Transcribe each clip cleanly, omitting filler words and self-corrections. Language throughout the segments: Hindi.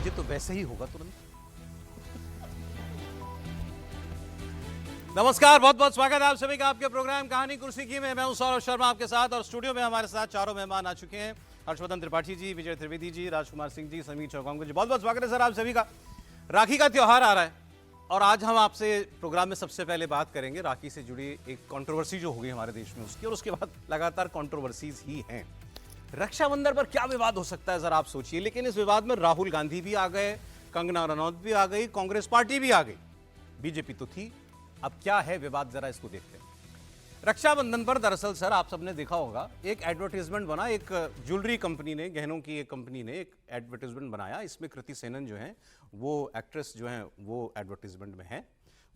कीजिए तो वैसे ही होगा तुरंत। नमस्कार, बहुत बहुत स्वागत है आप सभी का आपके प्रोग्राम कहानी कुर्सी की में। मैं हूं सौरभ शर्मा आपके साथ और स्टूडियो में हमारे साथ चारों मेहमान आ चुके हैं। हर्षवर्धन त्रिपाठी जी, विजय त्रिवेदी जी, राजकुमार सिंह जी, समीर चौगांवकर जी, बहुत बहुत स्वागत है सर आप सभी का। राखी का त्योहार आ रहा है और आज हम आपसे प्रोग्राम में सबसे पहले बात करेंगे राखी से जुड़ी एक कंट्रोवर्सी जो होगी हमारे देश में उसकी, और उसके बाद लगातार कंट्रोवर्सीज ही हैं। रक्षाबंधन पर क्या विवाद हो सकता है जरा आप सोचिए, लेकिन इस विवाद में राहुल गांधी भी आ गए, कंगना रनौत भी आ गई, कांग्रेस पार्टी भी आ गई, बीजेपी तो थी। अब क्या है विवाद, जरा इसको देखते हैं। रक्षाबंधन पर दरअसल सर आप सबने देखा होगा एक एडवर्टाइजमेंट बना, एक ज्वेलरी कंपनी ने, गहनों की एक कंपनी ने एक एडवर्टाइजमेंट बनाया। इसमें कृति सेनन जो है वो एक्ट्रेस जो है वो एडवर्टाइजमेंट में है,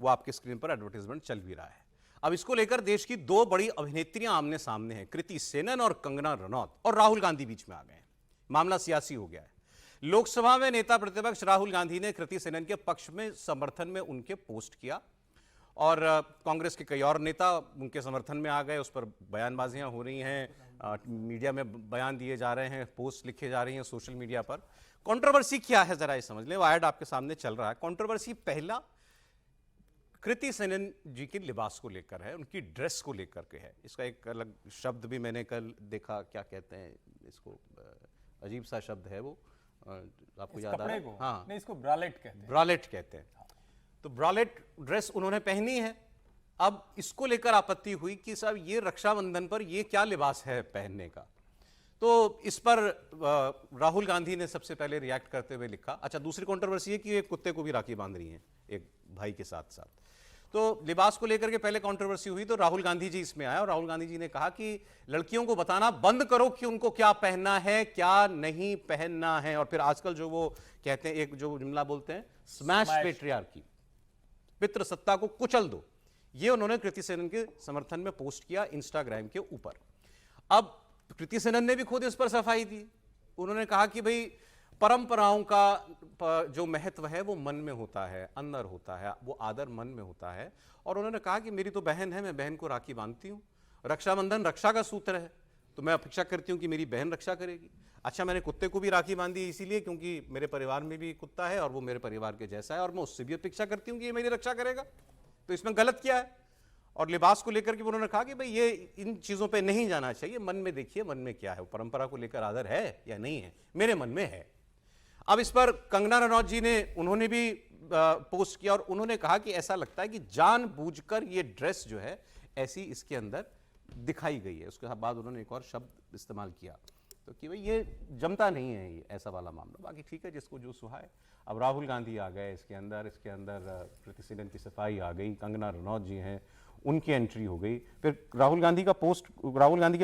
वो आपके स्क्रीन पर एडवर्टाइजमेंट चल भी रहा है। अब इसको लेकर देश की दो बड़ी अभिनेत्रियां आमने सामने हैं, कृति सेनन और कंगना रनौत, और राहुल गांधी बीच में आ गए हैं। मामला सियासी हो गया है। लोकसभा में नेता प्रतिपक्ष राहुल गांधी ने कृति सेनन के पक्ष में समर्थन में उनके पोस्ट किया और कांग्रेस के कई और नेता उनके समर्थन में आ गए। उस पर बयानबाजियां हो रही हैं, मीडिया में बयान दिए जा रहे हैं, पोस्ट लिखे जा रही हैं सोशल मीडिया पर। कंट्रोवर्सी क्या है जरा ये समझ लें, वो ऐड आपके सामने चल रहा है। कंट्रोवर्सी पहला कृति सेनन जी के लिबास को लेकर है, उनकी ड्रेस को लेकर के है। इसका एक अलग शब्द भी मैंने कल देखा, क्या कहते हैं इसको, अजीब सा शब्द है वो, आपको याद आ रहा है? हाँ नहीं, इसको ब्रालेट कहते हैं। ब्रालेट कहते हैं। तो ब्रालेट ड्रेस उन्होंने पहनी है। अब इसको लेकर आपत्ति हुई कि साहब ये रक्षाबंधन पर ये क्या लिबास है पहनने का। तो इस पर राहुल गांधी ने सबसे पहले रिएक्ट करते हुए लिखा। अच्छा, दूसरी कंट्रोवर्सी है कि एक कुत्ते को भी राखी बांध रही हैं एक भाई के साथ साथ। तो लिबास को लेकर के पहले कंट्रोवर्सी हुई तो राहुल गांधी जी इसमें आए और राहुल गांधी जी ने कहा कि लड़कियों को बताना बंद करो कि उनको क्या पहनना है क्या नहीं पहनना है। और फिर आजकल जो वो कहते हैं, एक जो जुमला बोलते हैं, स्मैश पेट्रियार्की, पितृसत्ता को कुचल दो, ये उन्होंने कृति सेनन के समर्थन में पोस्ट किया इंस्टाग्राम के ऊपर। अब कृति सेनन ने भी खुद इस पर सफाई दी। उन्होंने कहा कि भाई परंपराओं का जो महत्व है वो मन में होता है, अंदर होता है, वो आदर मन में होता है। और उन्होंने कहा कि मेरी तो बहन है, मैं बहन को राखी बांधती हूँ, रक्षाबंधन रक्षा का सूत्र है, तो मैं अपेक्षा करती हूँ कि मेरी बहन रक्षा करेगी। अच्छा, मैंने कुत्ते को भी राखी बांधी इसीलिए क्योंकि मेरे परिवार में भी कुत्ता है और वो मेरे परिवार के जैसा है और मैं उससे भी अपेक्षा करती हूँ कि ये मेरी रक्षा करेगा, तो इसमें गलत क्या है। और लिबास को लेकर के उन्होंने कहा कि भाई ये इन चीज़ों पे नहीं जाना चाहिए, मन में देखिए मन में क्या है, परंपरा को लेकर आदर है या नहीं है, मेरे मन में है। अब इस पर कंगना रनौत जी ने, उन्होंने भी पोस्ट किया और उन्होंने कहा कि ऐसा लगता है कि जानबूझकर ये ड्रेस जो है ऐसी इसके अंदर दिखाई गई है। उसके बाद उन्होंने एक और शब्द इस्तेमाल किया तो कि भाई ये जमता नहीं है ये ऐसा वाला मामला। बाकी ठीक है, जिसको जो सुहाए। अब राहुल गांधी आ गए इसके अंदर कृति सेनन की सफाई आ गई, कंगना रनौत जी हैं उनकी एंट्री हो गई। फिर राहुल गांधी के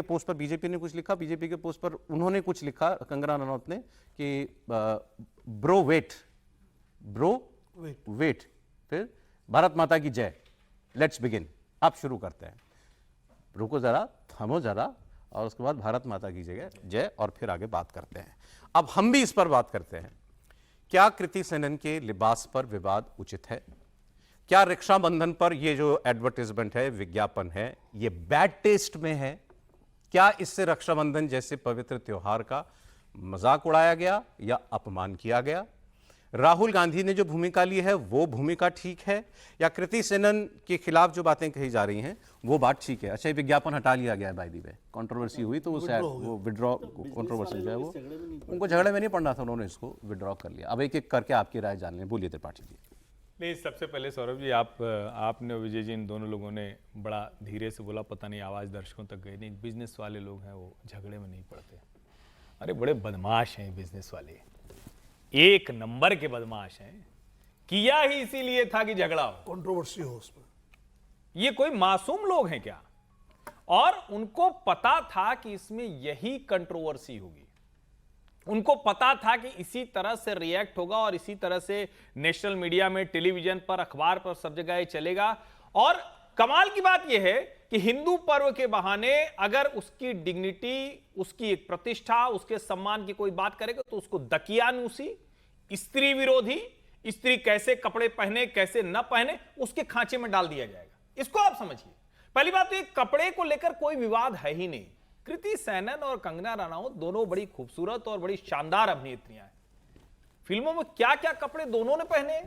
पोस्ट पर बीजेपी ने कुछ लिखा, बीजेपी के पोस्ट पर उन्होंने कुछ लिखा, कंगना रनौत ने, कि ब्रो वेट, फिर भारत माता की जय, लेट्स बिगिन। अब शुरू करते हैं, रुको जरा, थमो जरा, और उसके बाद भारत माता की जय, और फिर आगे बात करते हैं। अब हम भी इस पर बात करते हैं, क्या कृति सेनन के लिबास पर विवाद उचित है? क्या रक्षाबंधन पर ये जो एडवर्टाइजमेंट है, विज्ञापन है, ये बैड टेस्ट में है? क्या इससे रक्षाबंधन जैसे पवित्र त्योहार का मजाक उड़ाया गया या अपमान किया गया? राहुल गांधी ने जो भूमिका ली है वो भूमिका ठीक है, या कृति सेनन के खिलाफ जो बातें कही जा रही हैं वो बात ठीक है? अच्छा, ये विज्ञापन हटा लिया गया है बाय द वे, कंट्रोवर्सी हुई तो वो विड्रॉ कंट्रोवर्सी जो है वो उनको झगड़े में नहीं पड़ना था, उन्होंने इसको विड्रॉ कर लिया। अब एक एक करके आपकी राय जान लें। बोलिए त्रिपाठी जी। नहीं, सबसे पहले सौरभ जी, आपने विजय जी, इन दोनों लोगों ने बड़ा धीरे से बोला, पता नहीं आवाज़ दर्शकों तक गई नहीं। बिजनेस वाले लोग हैं वो झगड़े में नहीं पड़ते। अरे बड़े बदमाश हैं बिजनेस वाले, एक नंबर के बदमाश हैं। किया ही इसीलिए था कि झगड़ा हो, कंट्रोवर्सी हो उसमें। ये कोई मासूम लोग हैं क्या? और उनको पता था कि इसमें यही कंट्रोवर्सी होगी, उनको पता था कि इसी तरह से रिएक्ट होगा और इसी तरह से नेशनल मीडिया में, टेलीविजन पर, अखबार पर, सब जगह ये चलेगा। और कमाल की बात यह है कि हिंदू पर्व के बहाने अगर उसकी डिग्निटी, उसकी एक प्रतिष्ठा, उसके सम्मान की कोई बात करेगा तो उसको दकियानूसी, स्त्री विरोधी, स्त्री कैसे कपड़े पहने कैसे न पहने, उसके खांचे में डाल दिया जाएगा। इसको आप समझिए। पहली बात तो ये कपड़े को लेकर कोई विवाद है ही नहीं। कृति सेनन और कंगना रनौत दोनों बड़ी खूबसूरत और बड़ी शानदार अभिनेत्रियां हैं। फिल्मों में क्या क्या कपड़े दोनों ने पहने हैं,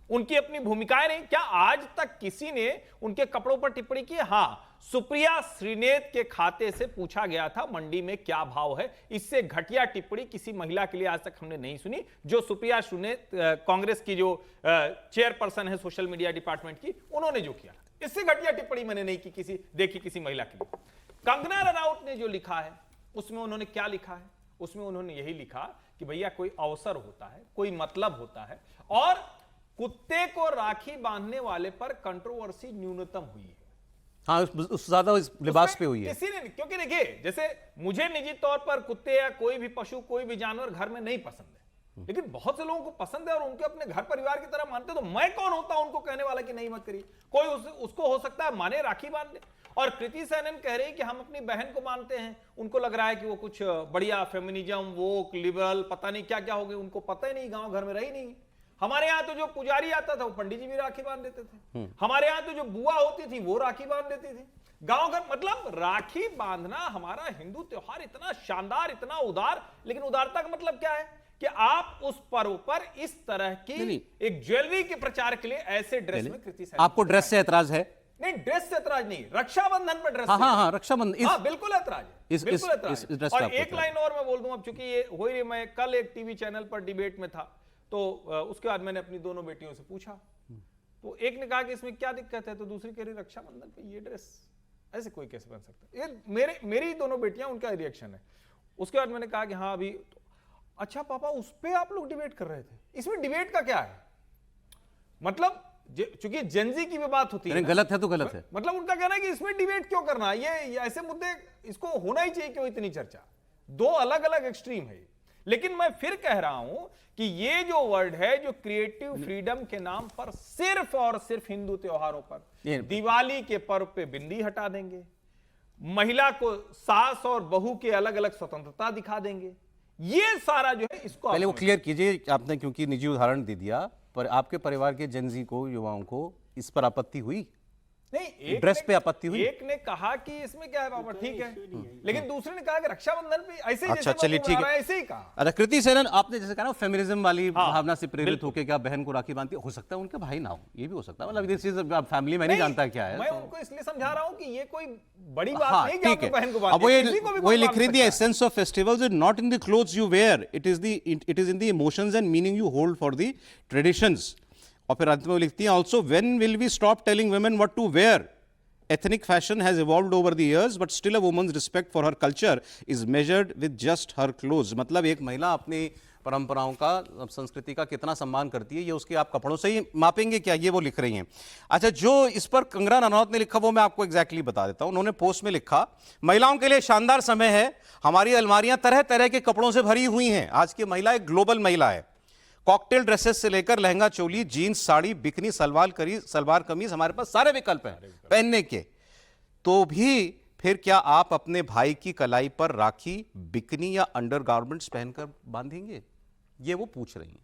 उनकी अपनी भूमिकाएं नहीं। क्या आज तक किसी ने उनके कपड़ों पर टिप्पणी की? हां, सुप्रिया श्रीनेत के खाते से पूछा गया था मंडी में क्या भाव है, इससे घटिया टिप्पणी किसी महिला के लिए आज तक हमने नहीं सुनी। जो सुप्रिया श्रीनेत कांग्रेस की जो चेयरपर्सन है सोशल मीडिया डिपार्टमेंट की, उन्होंने जो किया, इससे घटिया टिप्पणी मैंने नहीं की किसी महिला के लिए। कंगना रनौत ने जो लिखा है उसमें उन्होंने क्या लिखा है? उसमें उन्होंने यही लिखा कि भैया कोई अवसर होता है, कोई मतलब होता है, और कुत्ते को राखी बांधने वाले पर कंट्रोवर्सी न्यूनतम हुई है। हाँ, उस ज्यादा इस लिबास पे हुई है। किसी ने, क्योंकि देखिए, जैसे मुझे निजी तौर पर कुत्ते या कोई भी पशु, कोई भी जानवर घर में नहीं पसंद है, लेकिन बहुत से लोगों को पसंद है और उनके अपने घर परिवार की तरह मानते हैं। तो मैं कौन होता हूं उनको कहने वाला कि नहीं मत करिए? कोई उसको हो सकता है माने राखी बांधने। और कृति सेनन कह रही कि हम अपनी बहन को मानते हैं, उनको लग रहा है कि वो कुछ बढ़िया फेमिनिज्म, वोक, लिबरल, पता नहीं क्या क्या हो गए, उनको पता ही नहीं, गांव घर में रही नहीं। हमारे यहां तो जो पुजारी आता था वो पंडित जी भी राखी बांध देते थे। हमारे यहां तो जो बुआ होती थी वो राखी बांध देती थी। गांव घर, मतलब राखी बांधना हमारा हिंदू त्योहार इतना शानदार, इतना उदार, लेकिन उदारता का मतलब क्या है कि आप उस पर्व पर इस तरह की एक ज्वेलरी के प्रचार के लिए ऐसे ड्रेस में कृति सेनन, आपको ड्रेस से एतराज है? नहीं, ड्रेस से एतराज नहीं, रक्षाबंधन पर ड्रेस। हाँ, रक्षाबंधन, हाँ, बिल्कुल एतराज है, बिल्कुल एतराज। और एक लाइन और मैं बोल दूं, अब चूंकि ये हो रही, मैं कल एक टीवी चैनल पर डिबेट में था, तो उसके बाद मैंने अपनी दोनों बेटियों से पूछा, तो एक ने कहा कि इसमें क्या दिक्कत है, तो दूसरी कह रही रक्षाबंधन पे ये ड्रेस ऐसे कोई कैसे पहन सकता है? ये मेरी दोनों बेटियां, उनका रिएक्शन है। उसके बाद मैंने कहा कि हाँ अभी तो, अच्छा पापा उस पे आप लोग डिबेट कर रहे थे, इसमें डिबेट का क्या है? मतलब चूंकि जेनजी की भी बात होती है, गलत है तो गलत है। मतलब उनका कहना है कि इसमें डिबेट क्यों करना, ये ऐसे मुद्दे, इसको होना ही चाहिए क्यों इतनी चर्चा? दो अलग अलग एक्सट्रीम है। लेकिन मैं फिर कह रहा हूं कि ये जो वर्ड है, जो क्रिएटिव फ्रीडम के नाम पर सिर्फ और सिर्फ हिंदू त्योहारों पर, दिवाली के पर्व पे बिंदी हटा देंगे, महिला को सास और बहू के अलग अलग स्वतंत्रता दिखा देंगे, ये सारा जो है, इसको पहले वो क्लियर कीजिए आपने, क्योंकि निजी उदाहरण दे दिया, पर आपके परिवार के जेनजी को, युवाओं को इस पर आपत्ति हुई नहीं? ड्रेस पे आपत्ति हुई? एक ने कहा कि इसमें क्या है पापा, ठीक है, लेकिन दूसरे ने कहा कि रक्षाबंधन पे ऐसे ही, अच्छा चलिए ठीक है, ऐसे ही कहा। अच्छा कृति सेनन, आपने जैसे कहा ना फेमिनिज्म वाली भावना से प्रेरित होकर क्या बहन को राखी बांधती है, हो सकता है उनके भाई ना हो, ये भी हो सकता है, मतलब दिस इज फैमिली, मैं नहीं जानता क्या है। मैं उनको इसलिए समझा रहा हूं कि ये कोई बड़ी बात नहीं कि आपको बहन को बांधना। अब वो लिख रही थी, essence of festivals is not in the clothes you wear, it is in the emotions and meaning you hold for the traditions. और फिर अंत में वो लिखती हैं, also when will we stop telling women what to wear? Ethnic fashion has evolved over the years, but still a woman's respect for her culture is measured with just her clothes. मतलब एक महिला अपनी परंपराओं का, संस्कृति का कितना सम्मान करती है, ये उसके आप कपड़ों से ही मापेंगे क्या? ये वो लिख रही हैं। अच्छा, जो इस पर कंगना रनौत ने लिखा वो मैं आपको एग्जैक्टली बता देता हूं। उन्होंने पोस्ट में लिखा, महिलाओं के लिए शानदार समय है, हमारी अलमारियां तरह तरह के कपड़ों से भरी हुई हैं। आज की महिला एक ग्लोबल महिला है। कॉकटेल ड्रेसेस से लेकर लहंगा चोली, जीन्स, साड़ी, बिकनी, सलवार कमीज, हमारे पास सारे विकल्प हैं पहनने के। तो भी फिर क्या आप अपने भाई की कलाई पर राखी, बिकनी या अंडरगारमेंट्स पहनकर बांधेंगे? ये वो पूछ रही हैं।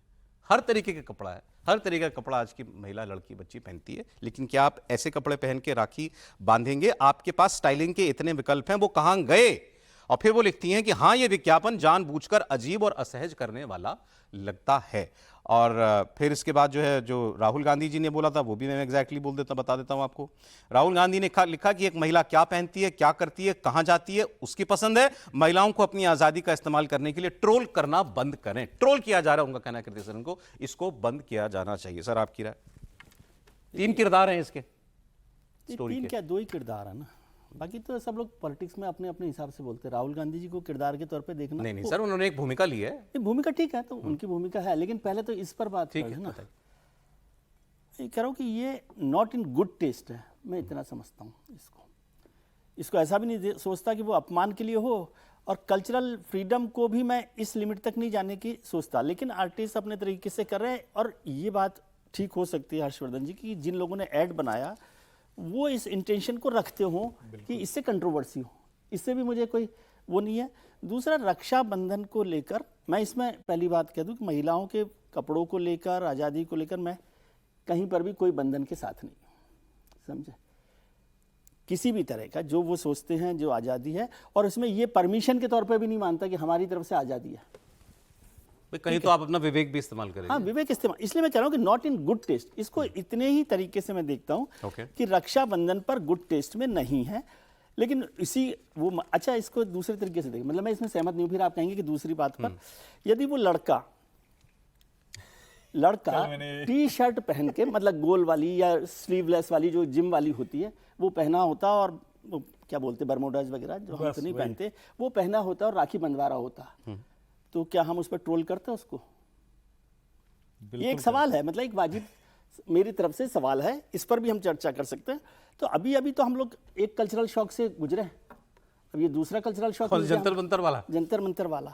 हर तरीके का कपड़ा है, हर तरीके का कपड़ा आज की महिला, लड़की, बच्ची पहनती है, लेकिन क्या आप ऐसे कपड़े पहन के राखी बांधेंगे? आपके पास स्टाइलिंग के इतने विकल्प हैं, वो कहां गए? और फिर वो लिखती हैं कि हाँ, ये विज्ञापन जानबूझकर अजीब और असहज करने वाला लगता है। और फिर इसके बाद जो है, जो राहुल गांधी जी ने बोला था वो भी मैं एग्जैक्टली बता देता हूं आपको। राहुल गांधी ने लिखा कि एक महिला क्या पहनती है, क्या करती है, कहां जाती है, उसकी पसंद है। महिलाओं को अपनी आजादी का इस्तेमाल करने के लिए ट्रोल करना बंद करें। ट्रोल किया जा रहा है, उनका कहना है कृति सेनन को, इसको बंद किया जाना चाहिए। सर आपकी राय? 3 किरदार हैं इसके स्टोरी के। 3 क्या 2 ही किरदार है ना, बाकी तो सब लोग पॉलिटिक्स में अपने अपने हिसाब से बोलते हैं। राहुल गांधी जी को किरदार के तौर पे देखना, नहीं सर, उन्होंने एक भूमिका ली है। भूमिका ठीक है, तो उनकी भूमिका है, लेकिन पहले तो इस पर बात करें ना। ये कह रहा हूँ कि ये नॉट इन गुड टेस्ट है, मैं इतना समझता हूँ इसको ऐसा भी नहीं सोचता कि वो अपमान के लिए हो, और कल्चरल फ्रीडम को भी मैं इस लिमिट तक नहीं जाने की सोचता। लेकिन आर्टिस्ट अपने तरीके से कर रहे हैं, और ये बात ठीक हो सकती है हर्षवर्धन जी की, जिन लोगों ने ऐड बनाया वो इस इंटेंशन को रखते हो कि इससे कंट्रोवर्सी हो, इससे भी मुझे कोई वो नहीं है। दूसरा, रक्षाबंधन को लेकर मैं इसमें पहली बात कह दूं कि महिलाओं के कपड़ों को लेकर, आज़ादी को लेकर मैं कहीं पर भी कोई बंधन के साथ नहीं, समझे, किसी भी तरह का जो वो सोचते हैं जो आज़ादी है, और उसमें ये परमिशन के तौर पे भी नहीं मानता कि हमारी तरफ से आज़ादी है। भाई कहीं तो आप अपना विवेक भी इस्तेमाल करेंगे। हाँ, विवेक इस्तेमाल, इसलिए मैं कह रहा हूँ कि नॉट इन गुड टेस्ट, इसको इतने ही तरीके से मैं देखता हूँ Okay. कि रक्षाबंधन पर गुड टेस्ट में नहीं है। लेकिन इसी वो अच्छा, इसको दूसरे तरीके से देखें, मतलब मैं इसमें सहमत नहीं हूँ, फिर आप कहेंगे कि दूसरी बात पर यदि वो लड़का टी शर्ट पहन के, मतलब गोल वाली या स्लीवलेस वाली जो जिम वाली होती है वो पहना होता, और वो क्या बोलते बर्मुडाज वगैरह जो हम तो नहीं पहनते, वो पहना होता और राखी बंधवा रहा होता, तो क्या हम उस पर ट्रोल करते हैं उसको? ये एक सवाल है, मतलब एक वाजिब मेरी तरफ से सवाल है, इस पर भी हम चर्चा कर सकते हैं। तो अभी अभी तो हम लोग एक कल्चरल शॉक से गुजरे हैं, अब ये दूसरा कल्चरल शॉक, जंतर मंतर वाला, जंतर मंतर वाला।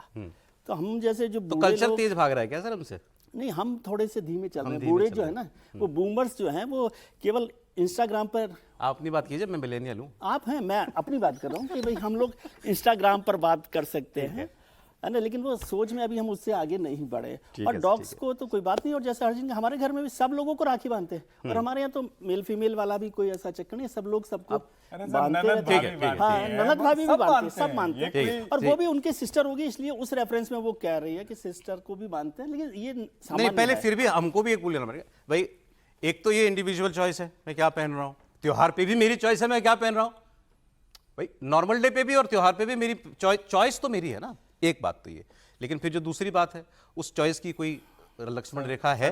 तो हम जैसे जो तो बूढ़े कल्चर लोग, तेज भाग रहा है क्या सर हमसे? नहीं, हम थोड़े से धीमे चल रहे हैं। बूढ़े जो है ना, वो बूमर्स जो हैं, वो केवल इंस्टाग्राम पर, आप अपनी बात कीजिए, मैं मिलेनियल हूँ। आप हैं, मैं अपनी बात कर रहा हूँ कि भाई हम लोग इंस्टाग्राम पर बात कर सकते हैं, है ना, लेकिन वो सोच में अभी हम उससे आगे नहीं बढ़े। और डॉग्स को तो कोई बात नहीं, और जैसे अर्जुन, हमारे घर में भी सब लोगों को राखी बांधते हैं, और हमारे यहाँ तो मेल फीमेल वाला भी कोई ऐसा चक्कर नहीं, सब लोग सबको बांधते रहते हैं। हाँ, ननद भाभी भी बांधते हैं, सब मानते हैं, और वो भी उनके सिस्टर होगी, इसलिए उस रेफरेंस में वो कह रही है कि सिस्टर को भी बांधते हैं, लेकिन ये नहीं, पहले फिर भी हमको भी एक बोल लेना पड़ेगा भाई, एक तो ये इंडिविजुअल चॉइस है मैं क्या पहन रहा हूँ, त्योहार पे भी मेरी चॉइस है मैं क्या पहन रहा हूँ भाई, नॉर्मल डे पे भी और त्योहार पे भी मेरी चॉइस तो मेरी है ना, एक बात तो ये। लेकिन फिर जो दूसरी बात है, उस चॉइस की कोई लक्ष्मण रेखा है,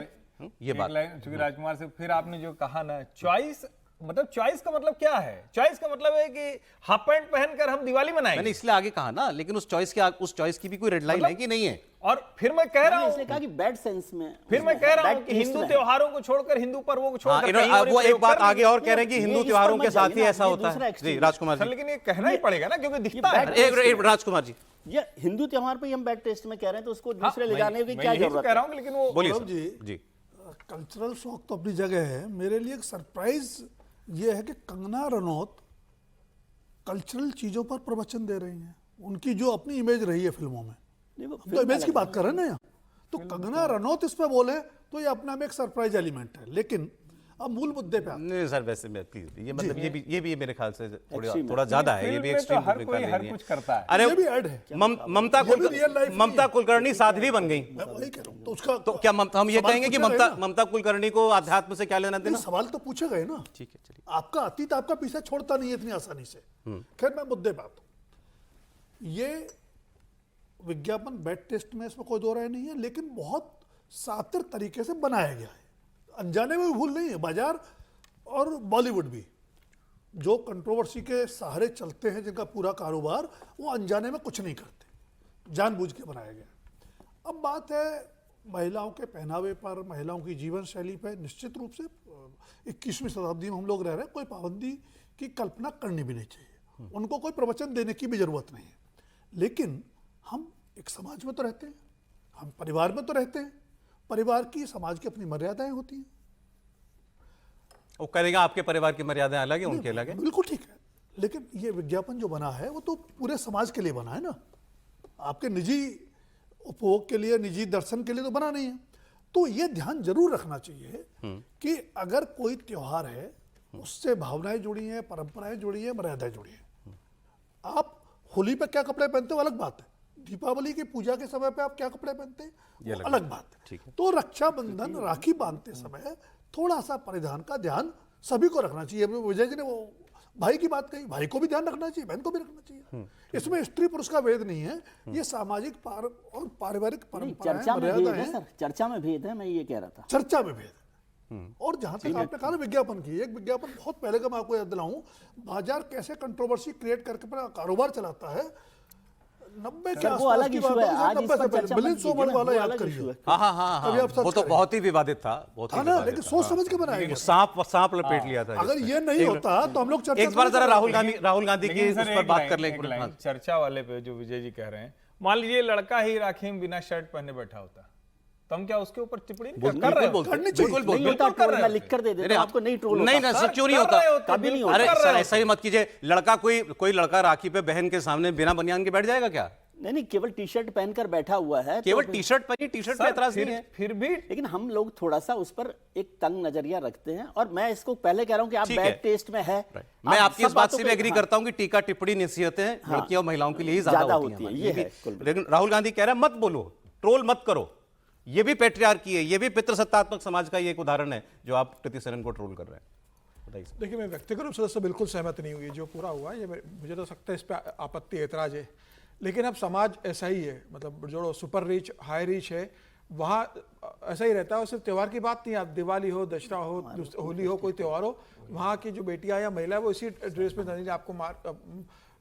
ये बात। चूंकि राजकुमार से फिर आपने जो कहा ना, चॉइस, मतलब चॉइस का मतलब क्या है? चॉइस का मतलब है कि हाफ पैंट पहनकर हम दिवाली मनाएंगे। मैंने इसलिए आगे कहा ना, लेकिन उस चॉइस की भी कोई रेड लाइन है कि नहीं है? और फिर मैं कह रहा हूं, इसलिए कहा कि बैड सेंस में, फिर मैं कह रहा हूं कि हिंदू त्योहारों को छोड़कर, हिंदू पर्वों को छोड़कर कहीं और वो एक प्रयोग बात कर आगे और कह रहे हैं कि हिंदू त्योहारों के साथ ही ऐसा ये होता दूसरा है। जी extreme। राजकुमार सर, जी, लेकिन ये कहना ही पड़ेगा ना, क्योंकि दिखता ये है। एक राजकुमार जी, ये हिंदू त्योहार पे ही हम बैड टेस्ट में कह रहे हैं, तो उसको दूसरे ले मैं- जाने की मैं क्या यही तो जरूरत कह है? रहा हूं कि लेकिन वो बोलिए गौरव सर। जी, जी, कल्चरल शॉक तो अपनी जगह है। मेरे लिए एक सरप्राइज ये है कि कंगना रनौत कल्चरल चीजों पर प्रवचन दे रही हैं, उनकी जो अपनी इमेज रही है फिल्मों में। नहीं, वो हम तो फिल्म इमेज की अलग बात कर रहे हैं ना यहाँ, तो कंगना रनौत इस पे बोले तो ये अपना में एक सरप्राइज एलिमेंट है। लेकिन अब मूल मुद्दे पे आते हैं। नहीं सर, वैसे मैं प्लीज, ये मतलब ये भी मेरे ख्याल से Extreme थोड़ा ज्यादा है, ये भी फिल्म में तो एक्सट्रीम हर कोई हर कुछ करता है। अरे ये भी ऐड है, ममता ये भी real life नहीं ममता है। कुलकर्णी साध्वी बन गई, मैं वही कह रहा हूँ। तो उसका तो क्या हम ये सवाल कहेंगे कि पूछा गया ना। ममता कुलकर्णी को अध्यात्म से क्या लेना देना? नहीं, सवाल तो पूछे गए ना। ठीक है, चलिए। आपका अतीत आपका पीछे छोड़ता नहीं है इतनी आसानी से। खैर, मैं मुद्दे पे आता हूं। ये विज्ञापन बैड टेस्ट में, इसमें कोई दो राय नहीं है, लेकिन बहुत सातिर तरीके से बनाया गया है। अनजाने में भी भूल नहीं है। बाजार और बॉलीवुड भी जो कंट्रोवर्सी के सहारे चलते हैं, जिनका पूरा कारोबार, वो अनजाने में कुछ नहीं करते, जानबूझ के बनाया गया। अब बात है महिलाओं के पहनावे पर, महिलाओं की जीवन शैली पर। निश्चित रूप से 21वीं शताब्दी में हम लोग रह रहे हैं, कोई पाबंदी की कल्पना करनी भी नहीं चाहिए, उनको कोई प्रवचन देने की भी जरूरत नहीं है। लेकिन हम एक समाज में तो रहते हैं, हम परिवार में तो रहते हैं, परिवार की, समाज की अपनी मर्यादाएं होती हैं। वो करेगा, आपके परिवार की मर्यादाएं अलग है, उनके अलग है। बिल्कुल ठीक है, लेकिन ये विज्ञापन जो बना है वो तो पूरे समाज के लिए बना है ना, आपके निजी उपभोग के लिए, निजी दर्शन के लिए तो बना नहीं है। तो ये ध्यान जरूर रखना चाहिए कि अगर कोई त्योहार है, उससे भावनाएं जुड़ी हैं, परंपराएं जुड़ी हैं, मर्यादाएं जुड़ी हैं। आप होली पे क्या कपड़े पहनते हो अलग बात है, दीपावली की पूजा के समय पे आप क्या कपड़े पहनते हैं वो अलग बात है। ठीक है। तो रक्षाबंधन, राखी बांधते समय थोड़ा सा परिधान का ध्यान सभी को रखना चाहिए। विजय जी ने वो भाई की बात कही, भाई को भी ध्यान रखना चाहिए, बहन को भी रखना चाहिए। इसमें स्त्री पुरुष का भेद नहीं है, ये सामाजिक और पारिवारिक नहीं, परंपराएं, चर्चा में भेद है मर्यादाएं, सर, चर्चा में भेद है, मैं ये कह रहा था। चर्चा में भेद है। और जहां तक आपने कहा ना विज्ञापन की, एक विज्ञापन बहुत पहले का मैं आपको याद दिलाऊं, बाजार कैसे कंट्रोवर्सी क्रिएट करके अपना कारोबार चलाता है। 90 के सर, वो आसपास अलग की इशू बात है, है, आज इस 90 पर से पहले चर्चा बिलियन मत कीजिए सोमन ना, वाला वो याद अलग करिए। इशू है। हाँ, कभी आप सर्च वो तो करें। बहुत ही विवादित था, बहुत ही था ना, विवादित लेकिन था। सोच समझ के बनाया वो गया। सांप लपेट लिया था अगर जिसमें। ये नहीं होता तो हम लोग चर्चा एक बार थोड़ी जरा कर राहुल गांधी की लेकिन उस सर, पर एक बात लाइन- कर ले। एक लाइन चर्चा वाले पे जो विजय जी कह रहे हैं, मान लीजिए लड़का ही राखी में बिना शर्ट पहने बैठा होता, तो हम क्या उसके ऊपर टिप्पणी नहीं कर रहे बिल्कुल हो? बोलते, करनी चाहिए। बिल्कुल नहीं बोलते। होता बिल्कुल कर ट्रोल, रहे मैं हो। लिख कर दे देता अरे हूं, आपको नहीं ट्रोल होता। नहीं, सर, क्यों नहीं कर होता? रहे होते, कभी नहीं बिल्कुल होता। अरे कर सर, रहे होते। ऐसा ही मत कीजिए। लड़का कोई लड़का राखी पे बहन के सामने बिना बनियान के बैठ जाएगा क्या? नहीं, केवल टी शर्ट पहनकर बैठा हुआ है, केवल तो टी शर्ट पे सर, एतराज नहीं है। फिर भी लेकिन हम लोग थोड़ा सा उस पर एक तंग नजरिया रखते हैं, और मैं इसको पहले कह रहा हूं कि आप ठीक है। बैड टेस्ट में है। मैं आप आपकी सब इस बात बातों से पे- भी एग्री हाँ, करता हूं कि टीका टिप्पणी नसीहतें लड़कियों और महिलाओं के लिए ही ज्यादा ज्यादा होती होती हैं। हैं, ये भी- है, कुल लेकिन राहुल गांधी कह रहा है मत बोलो, ट्रोल मत करो, ये भी पेट्रियार्की है, ये भी पितृसत्तात्मक समाज का ये एक उदाहरण है जो आप कृति सेनन को ट्रोल कर रहे हैं। बताइए सर। देखिए, मैं व्यक्तिगत रूप से बिल्कुल सहमत नहीं हुई, जो पूरा हुआ ये मुझे तो सकता है इस पर आपत्ति एतराज है, लेकिन अब समाज ऐसा ही है, मतलब जो सुपर रिच हाई रिच है वहाँ ऐसा ही रहता है। और सिर्फ त्यौहार की बात नहीं, आप दिवाली हो, दशहरा हो, होली हो, कोई त्यौहार हो, वहाँ की जो बेटियां या महिला है वो इसी ड्रेस में नहीं आपको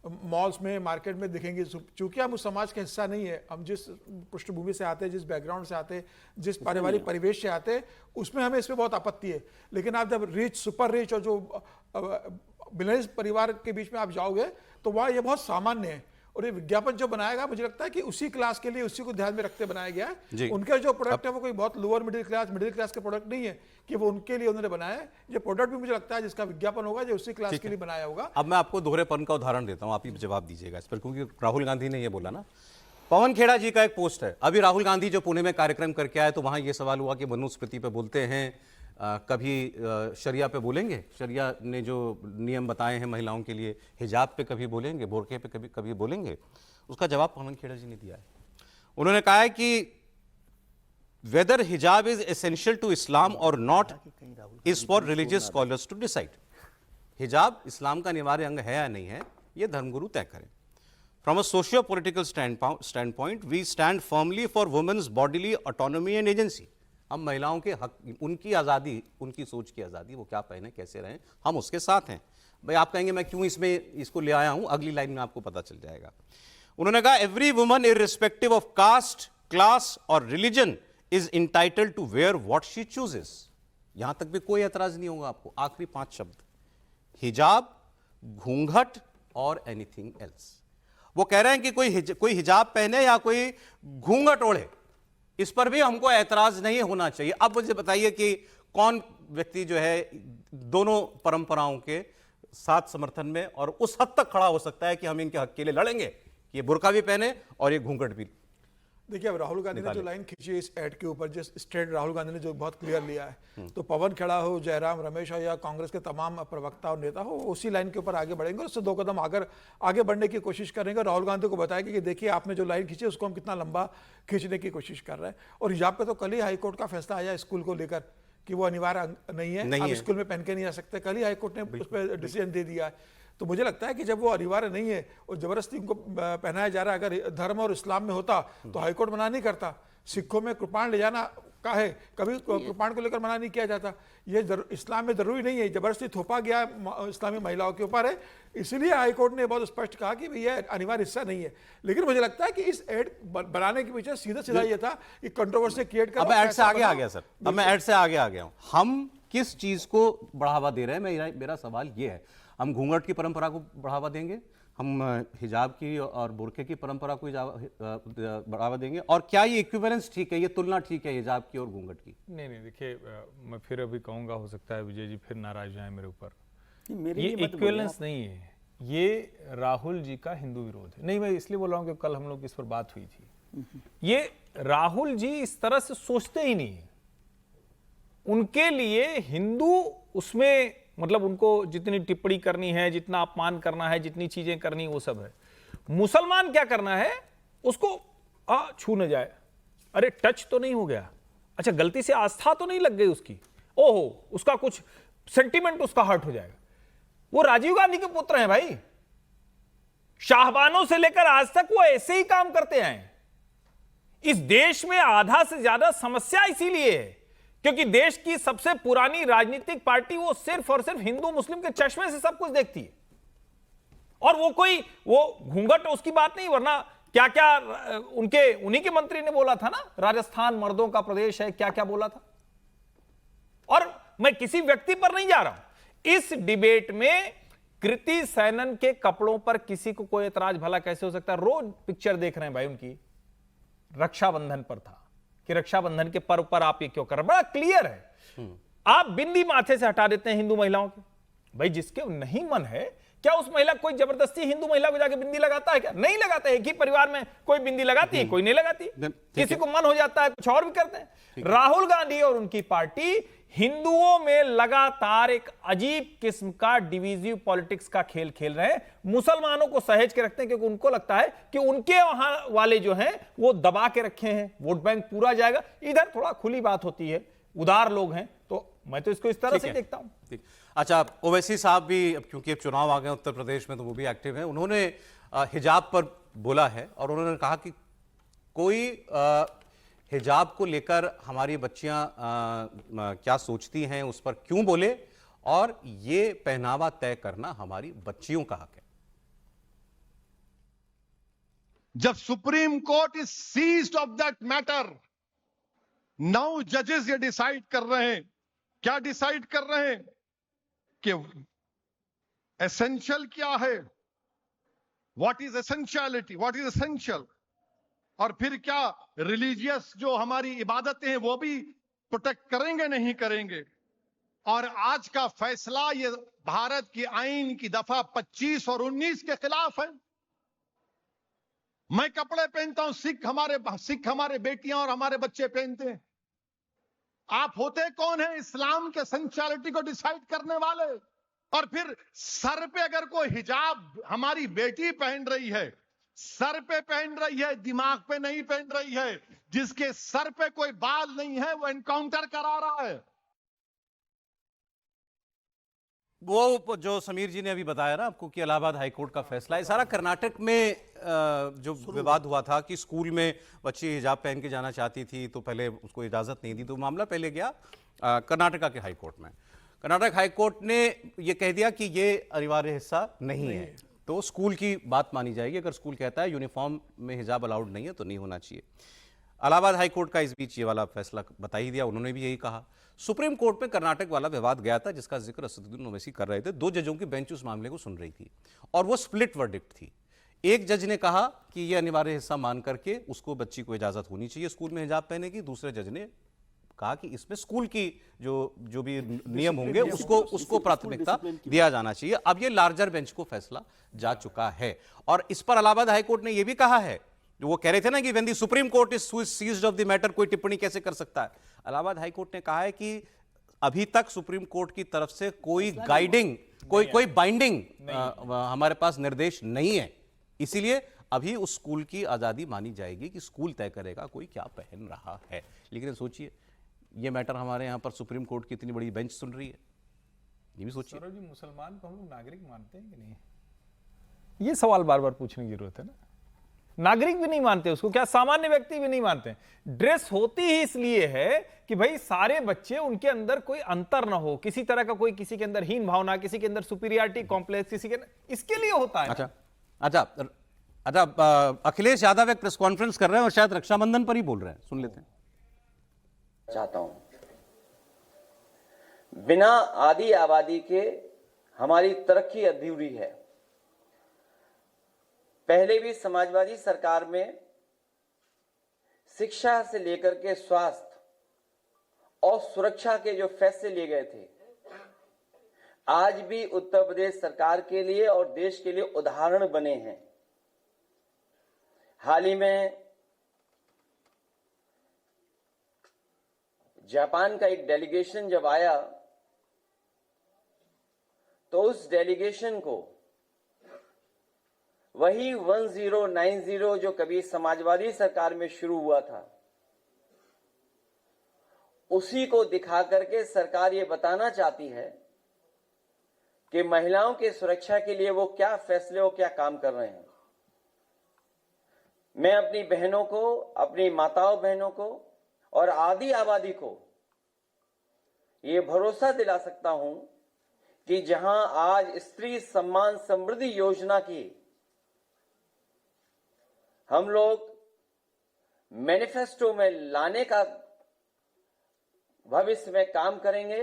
मॉल्स में मार्केट में दिखेंगी। चूंकि हम उस समाज का हिस्सा नहीं है, हम जिस पृष्ठभूमि से आते हैं, जिस बैकग्राउंड से आते हैं, जिस पारिवारिक परिवेश से आते हैं, उसमें हमें इस पर बहुत आपत्ति है। लेकिन आप जब रिच सुपर रिच और जो बिलियनर्स परिवार के बीच में आप जाओगे तो वहाँ ये बहुत सामान्य है। और ये विज्ञापन जो बनाएगा, मुझे लगता है कि उसी क्लास के लिए, उसी को ध्यान में रखते बनाया गया है। उनके जो प्रोडक्ट है वो कोई बहुत लोअर मिडिल क्लास के प्रोडक्ट नहीं है कि वो उनके लिए उन्होंने बनाया है। ये प्रोडक्ट भी मुझे लगता है जिसका विज्ञापन होगा जो उसी क्लास के लिए बनाया होगा। अब मैं आपको दोहरेपन का उदाहरण देता हूं, आप ही जवाब दीजिएगा इस पर, क्योंकि राहुल गांधी ने ये बोला ना। पवन खेड़ा जी का एक पोस्ट है, अभी राहुल गांधी जो पुणे में कार्यक्रम करके आए तो वहां ये सवाल हुआ कि मनुस्मृति पे बोलते हैं, कभी शरिया पे बोलेंगे, शरिया ने जो नियम बताए हैं महिलाओं के लिए, हिजाब पे कभी बोलेंगे, बोरके पे कभी बोलेंगे। उसका जवाब पवन खेड़ा जी ने दिया है। उन्होंने कहा है कि वेदर हिजाब इज एसेंशियल टू इस्लाम और not is for religious scholars to decide. हिजाब इस्लाम का अनिवार्य अंग है या नहीं है, यह धर्मगुरु तय करें। From a socio political stand we stand firmly for women's bodily autonomy and agency. हम महिलाओं के हक, उनकी आज़ादी, उनकी सोच की आज़ादी, वो क्या पहने कैसे रहें, हम उसके साथ हैं। भाई आप कहेंगे मैं क्यों इसको ले आया हूं, अगली लाइन में आपको पता चल जाएगा। उन्होंने कहा every woman irrespective of caste, class और religion is entitled to wear what she chooses. यहां तक भी कोई एतराज नहीं होगा आपको। आखिरी 5 शब्द, हिजाब, घूंघट और एनीथिंग एल्स। वो कह रहे हैं कि कोई हिजाब पहने या कोई घूंघट ओढ़े, इस पर भी हमको ऐतराज नहीं होना चाहिए। अब मुझे बताइए कि कौन व्यक्ति जो है दोनों परंपराओं के साथ समर्थन में और उस हद तक खड़ा हो सकता है कि हम इनके हक के लिए लड़ेंगे कि ये बुर्का भी पहने और ये घूंघट भी। देखिए, अब राहुल गांधी ने जो लाइन खींची है इस एड के ऊपर, जिस स्टैंड राहुल गांधी ने जो बहुत क्लियर लिया है, तो पवन खेड़ा हो, जयराम रमेश हो या कांग्रेस के तमाम प्रवक्ता और नेता हो, उसी लाइन के ऊपर आगे बढ़ेंगे और उससे 2 कदम आगे बढ़ने की कोशिश करेंगे। राहुल गांधी को बताएंगे कि देखिए आपने जो लाइन खींची उसको हम कितना लंबा खींचने की कोशिश कर रहे हैं। और हिजाब पे तो कल ही हाईकोर्ट का फैसला आया स्कूल को लेकर कि वो अनिवार्य नहीं है, आप स्कूल में पहन के नहीं आ सकते। कल ही हाईकोर्ट ने उस पर डिसीजन दे दिया है। तो मुझे लगता है कि जब वो अनिवार्य नहीं है और जबरदस्ती उनको पहनाया जा रहा है, अगर धर्म और इस्लाम में होता तो हाईकोर्ट मना नहीं करता। सिखों में कृपाण ले जाना का है, कभी कृपाण को लेकर मना नहीं किया जाता। ये इस्लाम में जरूरी नहीं है, जबरदस्ती थोपा गया इस्लामी महिलाओं के ऊपर है, इसलिए हाईकोर्ट ने बहुत स्पष्ट कहा कि भैया अनिवार्य हिस्सा नहीं है। लेकिन मुझे लगता है कि इस एड बनाने के पीछे सीधा ये था कि कंट्रोवर्सी क्रिएट कर। अब मैं एड से आगे आ गया सर, अब मैं एड से आगे आ गया हूं। हम किस चीज को बढ़ावा दे रहे हैं, मेरा सवाल ये है। हम घूंघट की परंपरा को बढ़ावा देंगे, हम हिजाब की और बुर्के की परंपरा को बढ़ावा देंगे, और क्या ये इक्विवेलेंस ठीक है, ये तुलना ठीक है हिजाब की और घूंघट की? नहीं देखिए, मैं फिर अभी कहूंगा, हो सकता है विजय जी फिर नाराज जाए मेरे ऊपर। मेरे ये लिए मत इक्विवेलेंस नहीं है, ये राहुल जी का हिंदू विरोध है। नहीं, मैं इसलिए बोल रहा हूं कि कल हम लोग इस पर बात हुई थी। ये राहुल जी इस तरह से सोचते ही नहीं। उनके लिए हिंदू उसमें मतलब उनको जितनी टिप्पणी करनी है, जितना अपमान करना है, जितनी चीजें करनी वो सब है। मुसलमान क्या करना है, उसको छू न जाए, अरे टच तो नहीं हो गया, अच्छा गलती से आस्था तो नहीं लग गई उसकी, ओहो उसका कुछ सेंटिमेंट उसका हर्ट हो जाएगा। वो राजीव गांधी के पुत्र हैं भाई, शाहबानों से लेकर आज तक वो ऐसे ही काम करते आए। इस देश में आधा से ज्यादा समस्या इसीलिए है क्योंकि देश की सबसे पुरानी राजनीतिक पार्टी वो सिर्फ और सिर्फ हिंदू मुस्लिम के चश्मे से सब कुछ देखती है। और वो घूंघट उसकी बात नहीं, वरना क्या क्या उन्हीं के मंत्री ने बोला था ना, राजस्थान मर्दों का प्रदेश है, क्या क्या बोला था। और मैं किसी व्यक्ति पर नहीं जा रहा हूं, इस डिबेट में कृति सेनन के कपड़ों पर किसी को कोई एतराज भला कैसे हो सकता है? रोज पिक्चर देख रहे हैं भाई उनकी, रक्षाबंधन पर था कि रक्षाबंधन के पर्व पर आप ये क्यों कर रहे हैं, बड़ा क्लियर है। आप बिंदी माथे से हटा देते हैं हिंदू महिलाओं की। भाई जिसके नहीं मन है, क्या उस महिला कोई जबरदस्ती हिंदू महिला को जाके बिंदी लगाता है क्या? नहीं लगाता है। एक ही परिवार में कोई बिंदी लगाती है, कोई नहीं लगाती। किसी को मन हो जाता है कुछ और भी करते हैं। राहुल गांधी और उनकी पार्टी हिंदुओं में लगातार एक अजीब किस्म का डिवीजिव पॉलिटिक्स का खेल खेल रहे हैं। मुसलमानों को सहेज के रखते हैं क्योंकि उनको लगता है कि उनके वहां वाले जो हैं वो दबा के रखे हैं, वोट बैंक पूरा जाएगा। इधर थोड़ा खुली बात होती है, उदार लोग हैं, तो मैं तो इसको इस तरह से देखता हूं। ठीक। अच्छा, ओवैसी साहब भी अब क्योंकि अब चुनाव आ गए उत्तर प्रदेश में तो वो भी एक्टिव हैं। उन्होंने हिजाब पर बोला है और उन्होंने कहा कि कोई हिजाब को लेकर हमारी बच्चियां क्या सोचती हैं उस पर क्यों बोले, और ये पहनावा तय करना हमारी बच्चियों का हक है। जब supreme court is seized of that matter, now जजेस ये डिसाइड कर रहे हैं। क्या डिसाइड कर रहे हैं कि एसेंशियल क्या है, what is essentiality, what is essential, और फिर क्या रिलीजियस जो हमारी इबादतें हैं वो भी प्रोटेक्ट करेंगे नहीं करेंगे। और आज का फैसला ये भारत की आईन की दफा 25 और 19 के खिलाफ है। मैं कपड़े पहनता हूं, सिख हमारे बेटियां और हमारे बच्चे पहनते हैं। आप होते कौन है इस्लाम के सेंशुअलिटी को डिसाइड करने वाले? और फिर सर पे अगर कोई हिजाब हमारी बेटी पहन रही है, सर पे पहन रही है, दिमाग पे नहीं पहन रही है, जिसके सर पे कोई बाल नहीं है वो एनकाउंटर करा रहा है। वो जो समीर जी ने अभी बताया ना आपको कि इलाहाबाद हाईकोर्ट का फैसला है, सारा कर्नाटक में जो विवाद हुआ था कि स्कूल में बच्ची हिजाब पहन के जाना चाहती थी तो पहले उसको इजाजत नहीं दी, तो मामला पहले गया कर्नाटका के हाईकोर्ट में। कर्नाटक हाईकोर्ट ने ये कह दिया कि ये अनिवार्य हिस्सा नहीं है, तो स्कूल की बात मानी जाएगी। अगर स्कूल कहता है यूनिफॉर्म में हिजाब अलाउड नहीं है तो नहीं होना चाहिए। इलाहाबाद हाईकोर्ट का इस बीच ये वाला फैसला बता ही दिया, उन्होंने भी यही कहा। सुप्रीम कोर्ट में कर्नाटक वाला विवाद गया था जिसका जिक्र असदुद्दीन ओवैसी कर रहे थे। 2 जजों की बेंच उस मामले को सुन रही थी और वो स्प्लिट वर्डिक्ट थी। एक जज ने कहा कि ये अनिवार्य हिस्सा मान करके उसको बच्ची को इजाजत होनी चाहिए स्कूल में हिजाब पहनने की। दूसरे जज ने कहा कि इसमें स्कूल की जो भी नियम होंगे उसको प्राथमिकता दिया जाना चाहिए। अब ये लार्जर बेंच को फैसला जा चुका है और इस पर इलाहाबाद हाईकोर्ट ने यह भी कहा है, जो वो कह रहे थे ना कि when the supreme court is seized of the matter, कोई टिप्पणी कैसे कर सकता है। इलाहाबाद हाईकोर्ट ने कहा है कि अभी तक सुप्रीम कोर्ट की तरफ से कोई गाइडिंग, कोई बाइंडिंग हमारे पास निर्देश नहीं है, इसीलिए अभी उस स्कूल की आजादी मानी जाएगी कि स्कूल तय करेगा कोई क्या पहन रहा है। लेकिन सोचिए ये मैटर हमारे यहां पर सुप्रीम कोर्ट की इतनी बड़ी बेंच सुन रही है, ये भी सोचिए। सौरभ जी, मुसलमान को हम लोग नागरिक मानते हैं कि नहीं? ये सवाल बार बार पूछने की जरूरत है ना। नागरिक भी नहीं मानते उसको, क्या सामान्य व्यक्ति भी नहीं मानते? ड्रेस होती ही इसलिए है कि भाई सारे बच्चे, उनके अंदर कोई अंतर ना हो, किसी तरह का कोई किसी के अंदर हीन भावना, किसी के अंदर सुपीरियरिटी कॉम्प्लेक्स, किसी के, इसके लिए होता है। अच्छा, अखिलेश यादव एक प्रेस कॉन्फ्रेंस कर रहे हैं और शायद रक्षाबंधन पर ही बोल रहे हैं, सुन लेते हैं। चाहता हूं, बिना आदि आबादी के हमारी तरक्की अधूरी है। पहले भी समाजवादी सरकार में शिक्षा से लेकर के स्वास्थ्य और सुरक्षा के जो फैसले लिए गए थे, आज भी उत्तर प्रदेश सरकार के लिए और देश के लिए उदाहरण बने हैं। हाल ही में जापान का एक डेलीगेशन जब आया तो उस डेलीगेशन को वही 1090 जो कभी समाजवादी सरकार में शुरू हुआ था, उसी को दिखा करके सरकार ये बताना चाहती है कि महिलाओं की सुरक्षा के लिए वो क्या फैसले और क्या काम कर रहे हैं। मैं अपनी बहनों को, अपनी माताओं बहनों को और आदि आबादी को ये भरोसा दिला सकता हूं कि जहां आज स्त्री सम्मान समृद्धि योजना की हम लोग मैनिफेस्टो में लाने का भविष्य में काम करेंगे,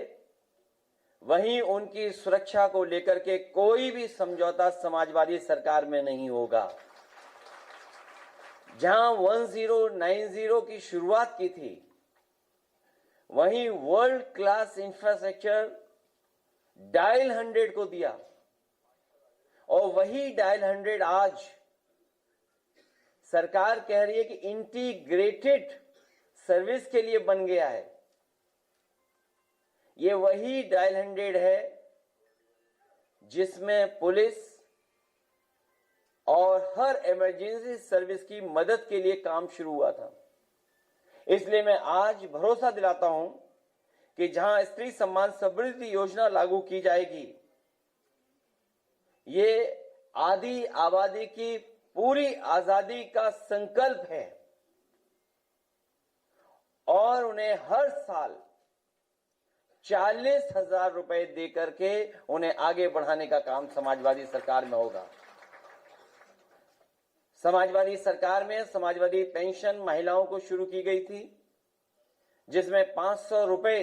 वहीं उनकी सुरक्षा को लेकर के कोई भी समझौता समाजवादी सरकार में नहीं होगा। जहां 1090 की शुरुआत की थी, वहीं वर्ल्ड क्लास इंफ्रास्ट्रक्चर डायल 100 को दिया और वही डायल 100 आज सरकार कह रही है कि इंटीग्रेटेड सर्विस के लिए बन गया है। ये वही डायल 100 है जिसमें पुलिस और हर इमरजेंसी सर्विस की मदद के लिए काम शुरू हुआ था। इसलिए मैं आज भरोसा दिलाता हूं कि जहां स्त्री सम्मान समृद्धि योजना लागू की जाएगी, ये आदि आबादी की पूरी आजादी का संकल्प है और उन्हें हर साल 40,000 रुपए देकर के उन्हें आगे बढ़ाने का काम समाजवादी सरकार में होगा। समाजवादी सरकार में समाजवादी पेंशन महिलाओं को शुरू की गई थी, जिसमें 500 रुपए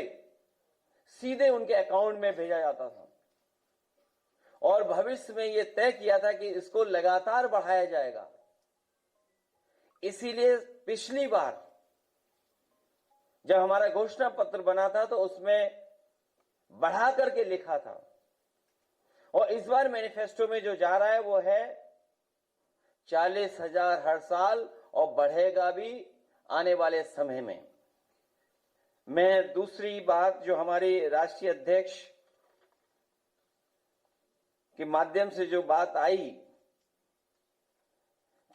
सीधे उनके अकाउंट में भेजा जाता था और भविष्य में यह तय किया था कि इसको लगातार बढ़ाया जाएगा। इसीलिए पिछली बार जब हमारा घोषणा पत्र बना था तो उसमें बढ़ा करके लिखा था और इस बार मैनिफेस्टो में जो जा रहा है वो है 40,000 हर साल और बढ़ेगा भी आने वाले समय में। मैं दूसरी बात जो हमारी राष्ट्रीय अध्यक्ष के माध्यम से जो बात आई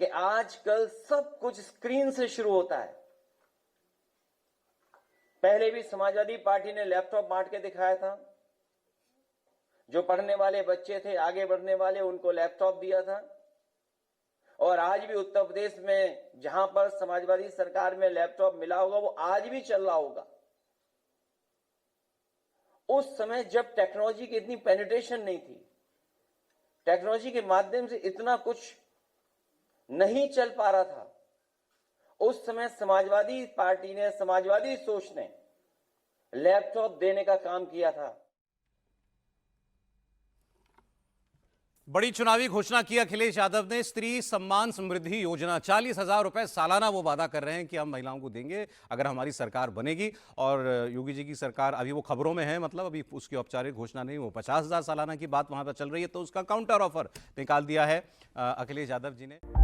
कि आजकल सब कुछ स्क्रीन से शुरू होता है। पहले भी समाजवादी पार्टी ने लैपटॉप बांट के दिखाया था, जो पढ़ने वाले बच्चे थे आगे बढ़ने वाले उनको लैपटॉप दिया था और आज भी उत्तर प्रदेश में जहां पर समाजवादी सरकार में लैपटॉप मिला होगा वो आज भी चल रहा होगा। उस समय जब टेक्नोलॉजी की इतनी पेनिट्रेशन नहीं थी, टेक्नोलॉजी के माध्यम से इतना कुछ नहीं चल पा रहा था, उस समय समाजवादी पार्टी ने, समाजवादी सोच ने लैपटॉप देने का काम किया था। बड़ी चुनावी घोषणा की अखिलेश यादव ने, स्त्री सम्मान समृद्धि योजना 40,000 रुपए सालाना वो वादा कर रहे हैं कि हम महिलाओं को देंगे अगर हमारी सरकार बनेगी। और योगी जी की सरकार अभी वो खबरों में है, मतलब अभी उसकी औपचारिक घोषणा नहीं, वो 50,000 सालाना की बात वहां पर चल रही है, तो उसका काउंटर ऑफर निकाल दिया है अखिलेश यादव जी ने।